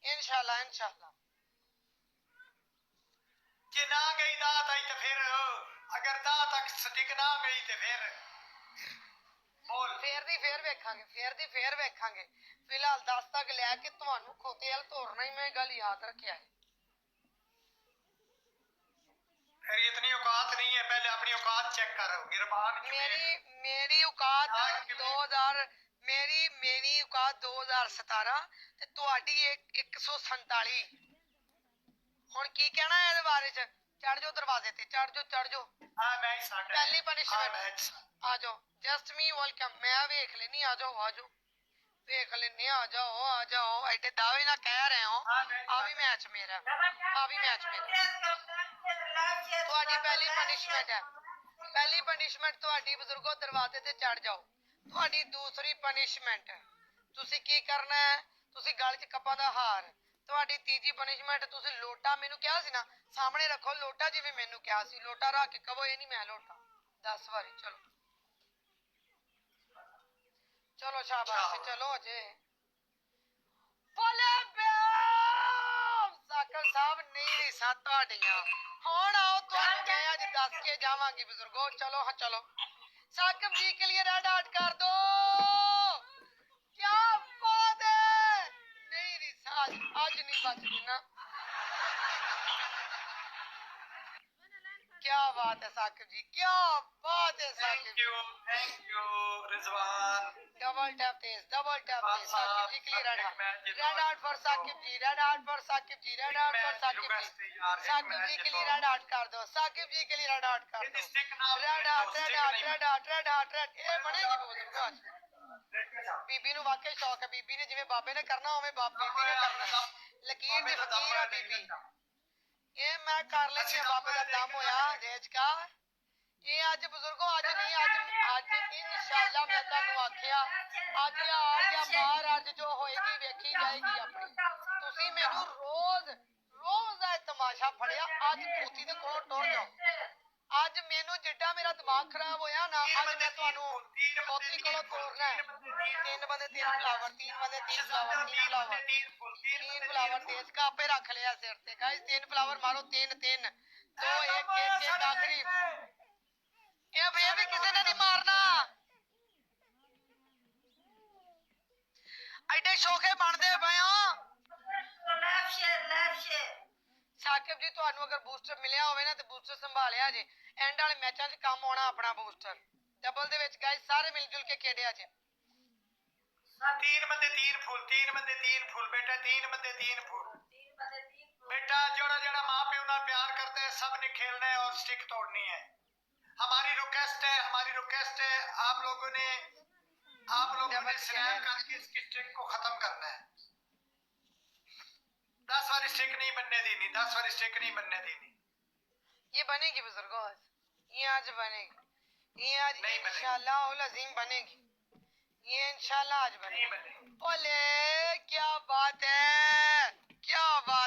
इंशाल्लाह इंशाल्लाह। जे ना गई दात आई तो फिर अगर दात तक स्टिक ना गई तो फिर बोल फेर दी फेर वेखांगे, फेर दी फेर वेखांगे। फिलहाल 10 तक लैके तुहानू खोते वाल तोड़ना ही मैं गल याद रखिया है। फिर इतनी औकात नहीं है, पहले अपनी औकात चेक करो गिरबान की। मेरी औकात 2000 मेरी औकात 2017 ते तुहाडी 147। हुण की कहना है इहदे बारे च? चढ़ जाओ दरवाजे ते, चढ़ जाओ। हाँ मैं साढ़े पहली पनिशमेंट आ जाओ। Just me welcome. मैं वेख लेनी, आ जाओ देख लेने, आ जाओ। ऐडे दावे ना कह रहे हो। अभी मैच मेरा, ਤੁਹਾਡੀ ਪਹਿਲੀ ਪਨਿਸ਼ਮੈਂਟ ਹੈ। ਪਹਿਲੀ ਪਨਿਸ਼ਮੈਂਟ ਤੁਹਾਡੀ ਬਜ਼ੁਰਗੋ ਦਰਵਾਜ਼ੇ ਤੇ ਚੜ ਜਾਓ। ਤੁਹਾਡੀ ਦੂਸਰੀ ਪਨਿਸ਼ਮੈਂਟ ਤੁਸੀਂ ਕੀ ਕਰਨਾ ਹੈ? ਤੁਸੀਂ ਗਲ 'ਚ ਕੱਪਾਂ ਦਾ ਹਾਰ। ਤੁਹਾਡੀ ਤੀਜੀ ਪਨਿਸ਼ਮੈਂਟ ਤੁਸੀਂ ਲੋਟਾ, ਮੈਨੂੰ ਕਿਹਾ ਸੀ ਨਾ ਸਾਹਮਣੇ ਰੱਖੋ ਲੋਟਾ, ਜਿਵੇਂ ਮੈਨੂੰ ਕਿਹਾ ਸੀ ਲੋਟਾ ਰੱਖ ਕੇ ਕਹੋ ਇਹ ਨਹੀਂ ਮੈਂ ਲੋਟਾ 10 ਵਾਰੀ। ਚਲੋ ਸ਼ਾਬਾਸ਼, ਚਲੋ ਅਜੇ ਬੋਲੇ ਸਾਕਲ ਸਾਹਿਬ ਨਹੀਂ ਰੀਸਾਂ ਤੁਹਾਡੀਆਂ। ਹੁਣ ਆਓ, ਤੁਹਾਨੂੰ ਮੈਂ ਅੱਜ ਦੱਸ ਕੇ ਜਾਵਾਂਗੀ ਬਜ਼ੁਰਗੋ। ਚਲੋ ਹਾਂ ਚਲੋ। साकिब जी के लिए रेड आर्ट कर दो। क्या बात है। नहीं रीसा आज नहीं बच देना। क्या बात है साकिब जी, क्या बात है Saqib. Thank you Rizwan. Double tap तेज साकिब जी के लिए red heart for Saqib ji, red heart for Saqib ji, red heart for Saqib ji. Saqib ji के लिए रेड आर्ट कर दो, साकिब जी के लिए रेड आर्ट कर दो। रेड आर्ट ये बनेगी बुजुर्गो आज। बीबी ਨੂੰ ਵਾਕਈ ਸ਼ੌਕ ਹੈ। ਬੀਬੀ ਨੇ ਜਿਵੇਂ ਬਾਬੇ ਨੇ ਕਰਨਾ ਉਵੇਂ ਬੀਬੀ ਨੇ ਕਰਨਾ। ਲਕੀਰ ਦੀ ਫਕੀਰ ਹੈ ਬੀਬੀ। ਇਹ ਮੈਂ ਕਰ ਲੈਂਦੀ ਬਾਬੇ ਦਾ ਦਮ ਹੋਇਆ ਰੇਜ ਕਾ। ਇਹ ਅੱਜ ਬਜ਼ੁਰਗੋ ਅੱਜ ਨਹੀਂ, ਅੱਜ ਇਨਸ਼ਾਅੱਲਾ ਮੈਂ ਤੁਹਾਨੂੰ ਆਖਿਆ ਅੱਜ ਆ ਜਾਂ ਬਾਹਰ ਅੱਜ ਜੋ ਹੋਏਗੀ ਵੇਖੀ ਜਾਏਗੀ ਆਪਣੀ। ਤੁਸੀਂ ਮੈਨੂੰ ਰੋਜ਼ ਦਾ ਤਮਾਸ਼ਾ ਫੜਿਆ, ਅੱਜ ਖੋਤੀ ਦੇ ਕੋਲੋਂ ਟੁਰ ਜਾਓ। ਅੱਜ ਮੈਨੂੰ ਜਿੱਡਾ ਮੇਰਾ ਦਿਮਾਗ ਖਰਾਬ ਹੋਇਆ ਨਾ, ਅੱਜ ਮੈਂ ਤੁਹਾਨੂੰ ਖੋਤੀ ਕੋਲੋਂ ਤੋੜਨਾ ਹੈ। 3 ਬੰਦੇ 3 ਫਲਾਵਰ, 3 ਬੰਦੇ 3 ਫਲਾਵਰ, 3 ਫਲਾਵਰ तेज का आपे रख लिया सिर ते। गाइस 3 फ्लावर मारो, 3 2 1 आखिरी। ये भी किसी ने नहीं मारना। एडे शोखे बनते पे साकिब जी ਤੁਹਾਨੂੰ अगर बूस्टर मिलिया होवे ना तो बूस्टर संभालिया जे। एंड वाले मैचों 'ਚ काम आना अपना बूस्टर। डबल दे विच गाइस सारे मिलजुल के खेडिया जे। 3 बंदे 3 फुल, 3 बंदे 3 फुल बेटा, 3 बंदे 3 फुल बेटा। जोड़ा माँ प्यो ना प्यार करते हैं सब ने खेलना है और स्टिक तोड़नी है। हमारी रिक्वेस्ट है आप लोगों ने स्नैप करके इसकी स्टिक को खत्म करना है। 10 वाली स्टिक नहीं बनने देनी, 10 वाली स्टिक नहीं बनने देनी। ये बनेगी बुजुर्गो आज, ये आज बनेगी, ये आज इंशाल्लाह उल अजीम बनेगी, ये इंशाल्लाह आज बनेगी। बोले क्या बात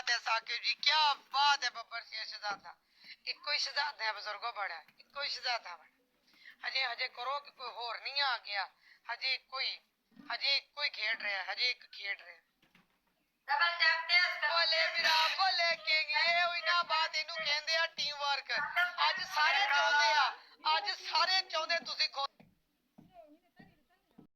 है साकिब जी, क्या बात है। बब्बर सिंह शहजादा इको ही शहजादा है बुजुर्गो, बड़ा इको ही शहजादा बड़ा। हजे करो कि कोई होर नहीं आ गया। हजे इको ही खेड रहा है, हजे एक खेड रहा है। बोले मेरा बोले किंग, ये हुई ना बात, इनू कहंदे आ टीम वर्क। आज सारे चाहते तुसी